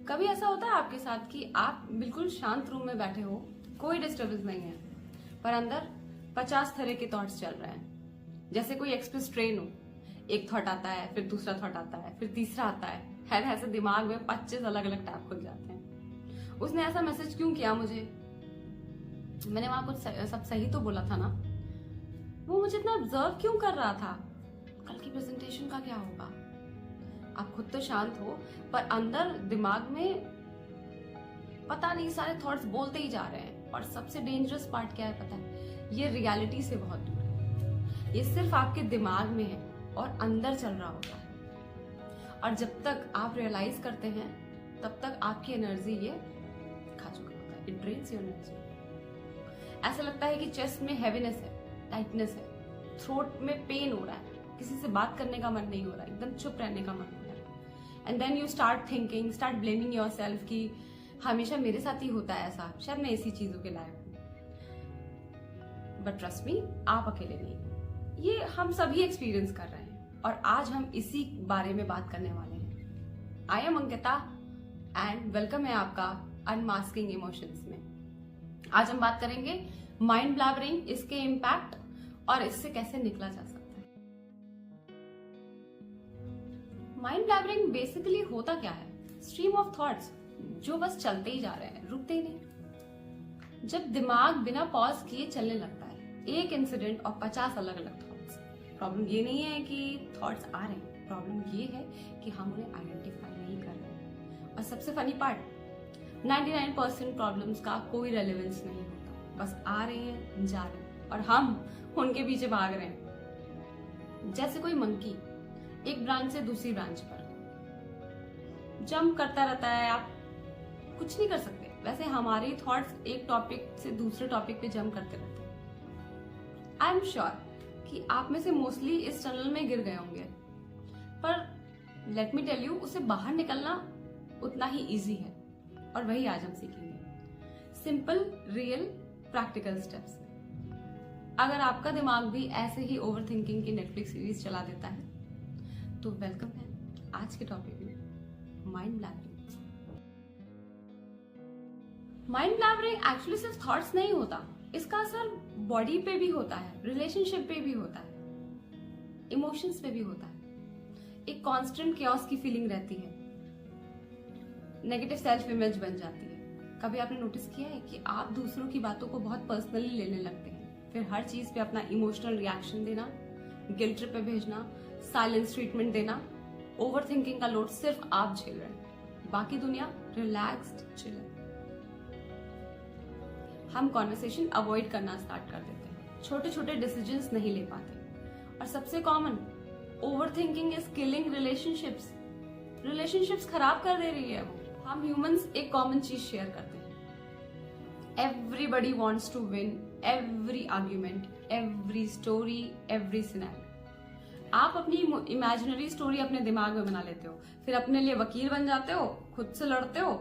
कभी ऐसा होता है आपके साथ कि आप बिल्कुल शांत रूम में बैठे हो, कोई डिस्टर्बेंस नहीं है, पर अंदर 50 तरह के थॉट्स चल रहे हैं। जैसे कोई एक्सप्रेस ट्रेन हो, एक थॉट आता है, फिर दूसरा थॉट आता है, फिर तीसरा आता है, ऐसे दिमाग में 25 अलग अलग टैब खुल जाते हैं। उसने ऐसा मैसेज क्यों किया मुझे? मैंने वहां कुछ सब सही तो बोला था ना? वो मुझे इतना ऑब्जर्व क्यों कर रहा था? कल की प्रेजेंटेशन का क्या होगा? आप खुद तो शांत हो, पर अंदर दिमाग में पता नहीं सारे थॉट्स बोलते ही जा रहे हैं। और सबसे डेंजरस पार्ट क्या है पता है? ये रियलिटी से बहुत दूर है। ये सिर्फ आपके दिमाग में है और अंदर चल रहा होता है। और जब तक आप रियलाइज करते हैं तब तक आपकी एनर्जी ये खा चुका होता है। It drains your energy. ऐसा लगता है कि चेस्ट में हैवीनेस है, टाइटनेस है, थ्रोट में पेन हो रहा है, किसी से बात करने का मन नहीं हो रहा है, एकदम चुप रहने का मन हो रहा है। And then you start blaming yourself कि हमेशा मेरे साथ ही होता है ऐसा, शायद मैं इसी चीजों के लायक हूं। बट ट्रस्ट मी, आप अकेले नहीं, ये हम सभी एक्सपीरियंस कर रहे हैं। और आज हम इसी बारे में बात करने वाले हैं। I am Ankita and welcome है आपका अनमास्किंग इमोशंस में। आज हम बात करेंगे माइंड ब्लैबरिंग, इसके इम्पैक्ट और इससे कैसे निकला जा सकता है। माइंड ब्लैबरिंग बेसिकली होता क्या है? स्ट्रीम ऑफ थॉट्स जो बस चलते ही जा रहे हैं, रुकते ही नहीं। जब दिमाग बिना पॉज किए चलने लगता है, एक इंसिडेंट और 50 अलग अलग थॉट्स। प्रॉब्लम ये नहीं है कि थॉट्स आ रहे हैं, प्रॉब्लम ये है कि हम उन्हें आइडेंटिफाई नहीं कर रहे हैं। और सबसे फनी पार्ट, 99% प्रॉब्लम्स का कोई रेलेवेंस नहीं होता, बस आ रहे हैं, जा रहे हैं और हम उनके पीछे भाग रहे हैं। जैसे कोई मंकी एक ब्रांच से दूसरी ब्रांच पर जंप करता रहता है, आप कुछ नहीं कर सकते। वैसे हमारे थॉट्स एक टॉपिक से दूसरे टॉपिक पे जंप करते रहते हैं। आई एम श्योर कि आप में से मोस्टली इस टनल में गिर गए होंगे, पर लेट मी टेल यू, उसे बाहर निकलना उतना ही इजी है। और वही आज हम सीखेंगे, सिंपल, रियल, प्रैक्टिकल स्टेप्स। अगर आपका दिमाग भी ऐसे ही ओवर थिंकिंग की नेटफ्लिक्स सीरीज चला देता है तो वेलकम है आज के टॉपिक में, mind blabbering. Mind blabbering actually सिर्फ थॉट्स नहीं होता, इसका असर बॉडी पे भी होता है, रिलेशनशिप पे भी होता है, इमोशंस पे भी होता है। एक कांस्टेंट chaos की फीलिंग रहती है, नेगेटिव सेल्फ इमेज बन जाती है। कभी आपने नोटिस किया है कि आप दूसरों की बातों को बहुत पर्सनली लेने लगते हैं, फिर हर चीज पे अपना इमोशनल रिएक्शन देना, गिल्ट ट्रिप पे भेजना, साइलेंस ट्रीटमेंट देना। ओवर थिंकिंग का लोड सिर्फ आप झेल रहे हैं, बाकी दुनिया रिलैक्स्ड चिल है। हम कॉन्वर्सेशन अवॉइड करना स्टार्ट कर देते हैं, छोटे छोटे डिसीजंस नहीं ले पाते। और सबसे common, over thinking is killing relationships खराब कर दे रही है वो। हम ह्यूमंस एक कॉमन चीज शेयर करते हैं, everybody wants to win every argument, every story, every scenario. आप अपनी इमेजिनरी स्टोरी अपने दिमाग में बना लेते हो, फिर अपने लिए वकील बन जाते हो, खुद से लड़ते हो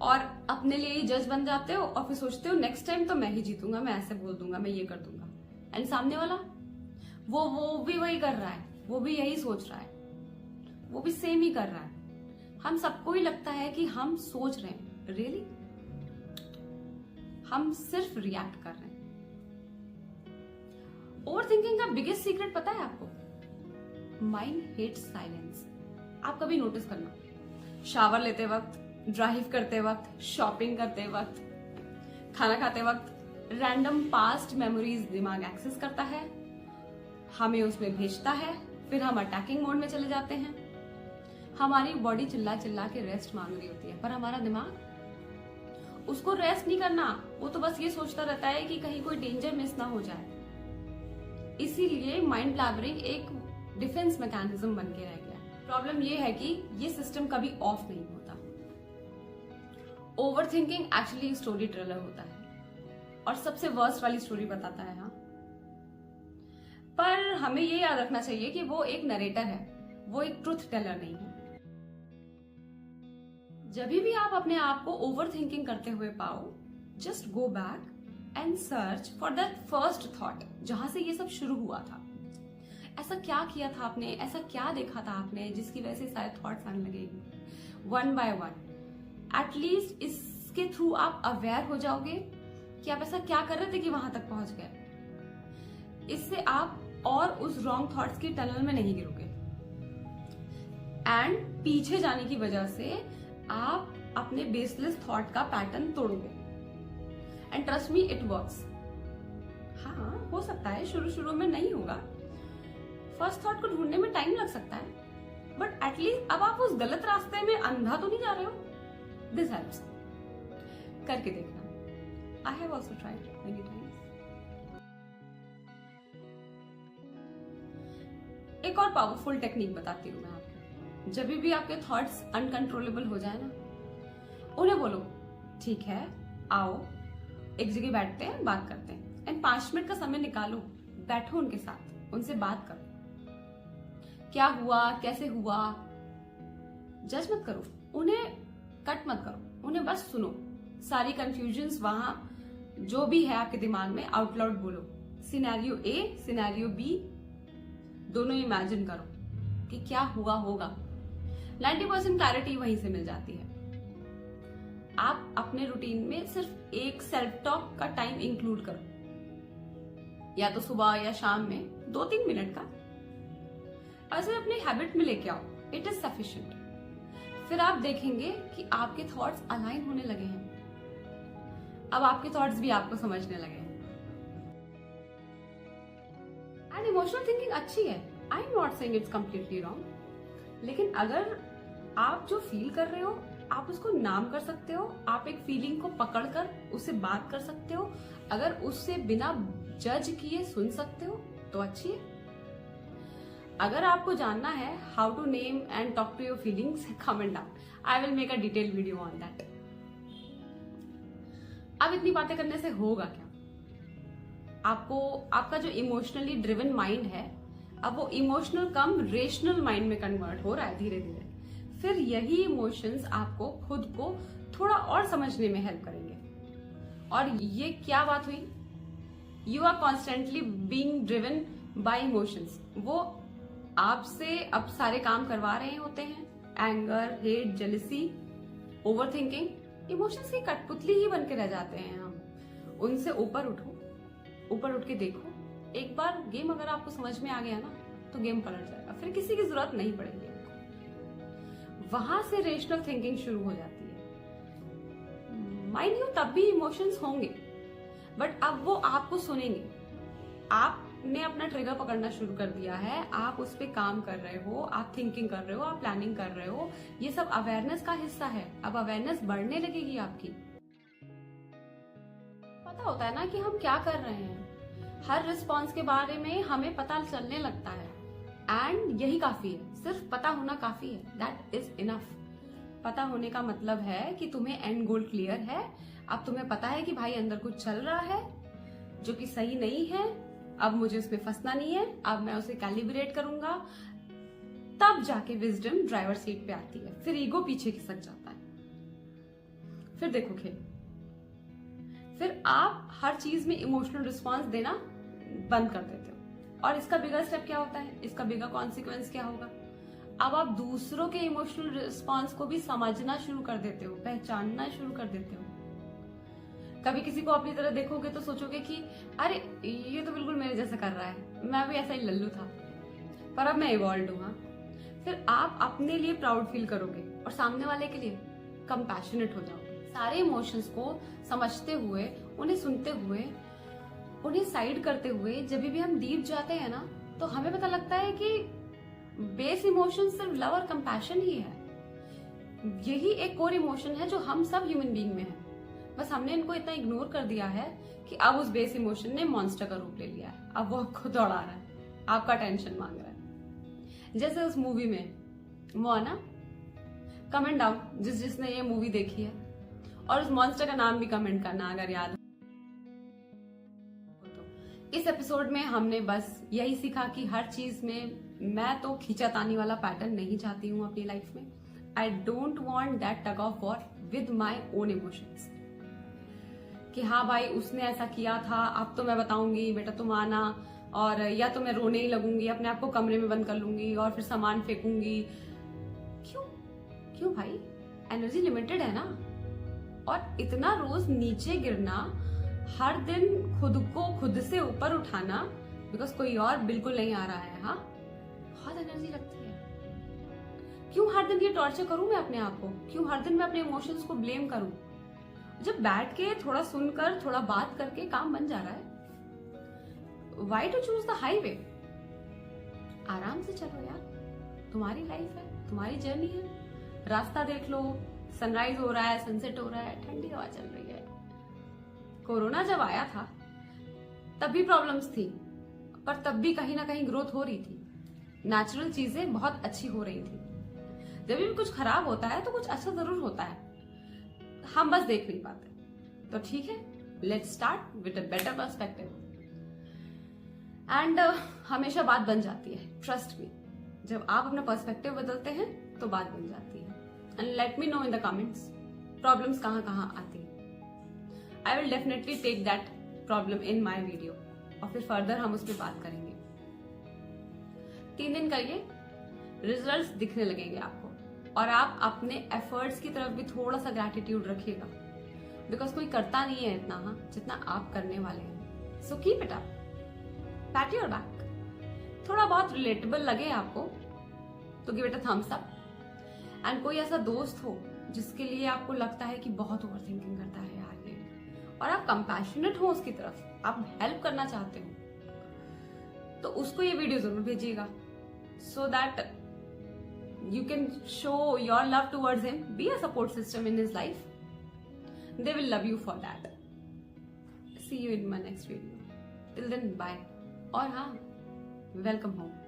और अपने लिए ही जज बन जाते हो। और फिर सोचते हो नेक्स्ट टाइम तो मैं ही जीतूंगा, मैं ऐसे बोल दूंगा, मैं ये कर दूंगा। एंड सामने वाला वो भी वही कर रहा है, वो भी यही सोच रहा है, वो भी सेम ही कर रहा है। हम सबको ही लगता है कि हम सोच रहे हैं, रियली हम सिर्फ रिएक्ट कर रहे हैं। ओवर थिंकिंग का बिगेस्ट सीक्रेट पता है आपको? Mind hates silence. आप कभी नोटिस करना, शावर लेते वक्त, ड्राइव करते वक्त, शॉपिंग करते वक्त, खाना खाते वक्त, रैंडम पास्ट मेमोरीज दिमाग एक्सेस करता है, हमें उसमें भेजता है, फिर हम अटैकिंग मोड में चले जाते हैं। हमारी बॉडी चिल्ला चिल्ला के रेस्ट मांग रही होती है, पर हमारा दिमाग उसको रेस्ट नहीं करना, वो तो बस ये सोचता रहता है कि कहीं कोई डेंजर मिस ना हो जाए। इसीलिए माइंड ब्लैबरिंग एक डिफेंस मैकेनिज्म बन के रह गया। प्रॉब्लम ये है कि ये सिस्टम कभी ऑफ नहीं होता। Over thinking actually story teller होता है और सबसे वर्स्ट वाली स्टोरी बताता है। हाँ, पर हमें ये याद रखना चाहिए कि वो एक नरेटर है, वो एक ट्रुथ टेलर नहीं है। जब भी आप अपने आप को ओवर थिंकिंग करते हुए पाओ, just go back and search for that first thought, जहां से ये सब शुरू हुआ था। ऐसा क्या किया था आपने, ऐसा क्या देखा था आपने जिसकी वजह से सारे थॉट्स आने लगेगी। One by one. एटलीस्ट इसके थ्रू आप अवेयर हो जाओगे कि आप ऐसा क्या कर रहे थे कि वहां तक पहुंच गए। इससे आप और उस रॉन्ग थॉट्स की टनल में नहीं गिरोगे एंड पीछे जाने की वजह से आप अपने बेसलेस थॉट का पैटर्न तोड़ोगे। And trust me, it works. हाँ, हो सकता है शुरू शुरू में नहीं होगा, फर्स्ट थॉट को ढूंढने में टाइम लग सकता है, बट एटलीस्ट अब आप उस गलत रास्ते में अंधा तो नहीं जा रहे हो। This helps. करके देखना। I have also tried many times. एक और पावरफुल टेक्निक बताती हूँ मैं आपको। जब भी आपके थॉट्स अनकंट्रोलेबल हो जाए ना, उन्हें बोलो ठीक है, आओ एक जगह बैठते हैं, बात करते हैं। एंड 5 मिनट का समय निकालो, बैठो उनके साथ, उनसे बात करो। क्या हुआ, कैसे हुआ, जज मत करो, उन्हें कट मत करो, उन्हें बस सुनो। सारी कंफ्यूजन्स वहां जो भी है आपके दिमाग में आउट लाउड बोलो। सिनेरियो ए, सिनेरियो बी दोनों इमेजिन करो कि क्या हुआ होगा। 90% क्लैरिटी वहीं से मिल जाती है। आप अपने रूटीन में सिर्फ एक सेल्फ टॉक का टाइम इंक्लूड करो, या तो सुबह या शाम में 2-3 मिनट का। ऐसे अपने हैबिट में लेके आओ, इट इज सफिशिएंट। फिर आप देखेंगे कि आपके थॉट्स अलाइन होने लगे हैं। अब आपके थॉट्स भी आपको समझने लगे हैं। एंड इमोशनल थिंकिंग अच्छी है, I am not saying it's completely wrong, लेकिन अगर आप जो फील कर रहे हो आप उसको नाम कर सकते हो, आप एक फीलिंग को पकड़कर उससे बात कर सकते हो, अगर उससे बिना जज किए सुन सकते हो तो अच्छी है। अगर आपको जानना है how to name and talk to your feelings, comment down, I will make a detail video on that. अब इतनी बातें करने से होगा क्या? आपको आपका जो इमोशनली ड्रिवन माइंड है, अब वो इमोशनल कम रेशनल माइंड में कन्वर्ट हो रहा है धीरे धीरे। फिर यही इमोशंस आपको खुद को थोड़ा और समझने में हेल्प करेंगे। और ये क्या बात हुई, you are constantly being driven by emotions. वो आपसे अब सारे काम करवा रहे होते हैं, anger, hate, jealousy, overthinking. Emotions की कठपुतली ही बन के रह जाते हैं हम। उनसे ऊपर उठो, ऊपर उठ के देखो। एक बार गेम अगर आपको समझ में आ गया ना, तो गेम पलट जाएगा, फिर किसी की जरूरत नहीं पड़ेगी आपको। वहां से रेशनल थिंकिंग शुरू हो जाती है। माइंड यू तब भी इमोशंस होंगे, बट अब वो आपको सुनेंगे। आपने अपना ट्रिगर पकड़ना शुरू कर दिया है, आप उस पर काम कर रहे हो, आप थिंकिंग कर रहे हो, आप प्लानिंग कर रहे हो। ये सब अवेयरनेस का हिस्सा है। अब अवेयरनेस बढ़ने लगेगी आपकी। पता होता है ना कि हम क्या कर रहे हैं, हर रिस्पॉन्स के बारे में हमें पता चलने लगता है। एंड यही काफी है, सिर्फ पता होना काफी है, दैट इज इनफ। पता होने का मतलब है कि तुम्हें एंड गोल क्लियर है। अब तुम्हें पता है कि भाई अंदर कुछ चल रहा है जो कि सही नहीं है, अब मुझे उसमें फंसना नहीं है, अब मैं उसे कैलिब्रेट करूंगा। तब जाके विजडम ड्राइवर सीट पे आती है, फिर ईगो पीछे खिसक जाता है। फिर देखो खेल, फिर आप हर चीज में इमोशनल रिस्पॉन्स देना बंद कर देते हो। और इसका बिगर स्टेप क्या होता है, इसका बिगर कॉन्सिक्वेंस क्या होगा? अब आप दूसरों के इमोशनल रिस्पॉन्स को भी समझना शुरू कर देते हो, पहचानना शुरू कर देते हो। कभी किसी को अपनी तरह देखोगे तो सोचोगे कि अरे ये तो बिल्कुल मेरे जैसा कर रहा है, मैं भी ऐसा ही लल्लू था, पर अब मैं इवॉल्व हूँ। फिर आप अपने लिए प्राउड फील करोगे और सामने वाले के लिए कंपैशनेट हो जाओगे। सारे इमोशंस को समझते हुए, उन्हें सुनते हुए, उन्हें साइड करते हुए जब भी हम डीप जाते हैं ना, तो हमें पता लगता है कि बेस इमोशन सिर्फ लव और कंपैशन ही है। यही एक कोर इमोशन है जो हम सब ह्यूमन बीइंग में है। बस हमने इनको इतना इग्नोर कर दिया है कि अब उस बेस इमोशन ने मॉन्स्टर का रूप ले लिया है। अब वो आपको दौड़ा रहा है, आपका टेंशन मांग रहा है। जैसे उस मूवी में मोआना, कमेंट डाउन जिसने ये मूवी देखी है, और उस मॉन्स्टर का नाम भी कमेंट करना अगर याद हो। इस एपिसोड में हमने बस यही सीखा कि हर चीज में मैं तो खींचातानी वाला पैटर्न नहीं चाहती हूँ अपनी लाइफ में। I don't want that tug of war with my own emotions, कि हाँ भाई उसने ऐसा किया था, अब तो मैं बताऊंगी, बेटा तुम आना, और या तो मैं रोने ही लगूंगी, अपने आप को कमरे में बंद कर लूंगी और फिर सामान फेंकूंगी। क्यों क्यों भाई, एनर्जी लिमिटेड है ना। और इतना रोज नीचे गिरना, हर दिन खुद को खुद से ऊपर उठाना बिकॉज कोई और बिल्कुल नहीं आ रहा है, हाँ, बहुत एनर्जी लगती है। क्यों हर दिन ये टॉर्चर करूं मैं अपने आप को, क्यों हर दिन मैं अपने इमोशंस को ब्लेम करूं, जब बैठ के थोड़ा सुनकर थोड़ा बात करके काम बन जा रहा है। Why to choose the highway, आराम से चलो यार, तुम्हारी लाइफ है, तुम्हारी जर्नी है, रास्ता देख लो, सनराइज हो रहा है, सनसेट हो रहा है, ठंडी हवा चल रही है। कोरोना जब आया था तब भी प्रॉब्लम्स थी, पर तब भी कहीं ना कहीं ग्रोथ हो रही थी, नेचुरल चीजें बहुत अच्छी हो रही थी। जब भी कुछ खराब होता है तो कुछ अच्छा जरूर होता है, हम बस देख नहीं पाते। तो ठीक है, let's start with a better perspective. And हमेशा बात बन जाती है, ट्रस्ट मी, जब आप अपना पर्सपेक्टिव बदलते हैं तो बात बन जाती है। And let me know in the comments problems कहाँ कहाँ आती है। I will definitely take that problem in my video और फिर फर्दर हम उस पर बात करेंगे। 3 दिन करिए, रिजल्ट्स दिखने लगेंगे आपको, और आप अपने एफर्ट्स की तरफ भी थोड़ा सा ग्रैटिट्यूड रखिएगा बिकॉज कोई करता नहीं है इतना, हाँ, जितना आप करने वाले हैं। So keep it up, PAT your back. थोड़ा बहुत रिलेटेबल लगे आपको तो give it a thumbs up. And कोई ऐसा दोस्त हो जिसके लिए आपको लगता है कि बहुत ओवर थिंकिंग करता है यार ये, और आप कंपैशनेट हो उसकी तरफ, आप हेल्प करना चाहते हो, तो उसको ये वीडियो जरूर भेजिएगा so that you can show your love towards him, be a support system in his life. They will love you for that. See you in my next video. Till then, bye. और हाँ, welcome home.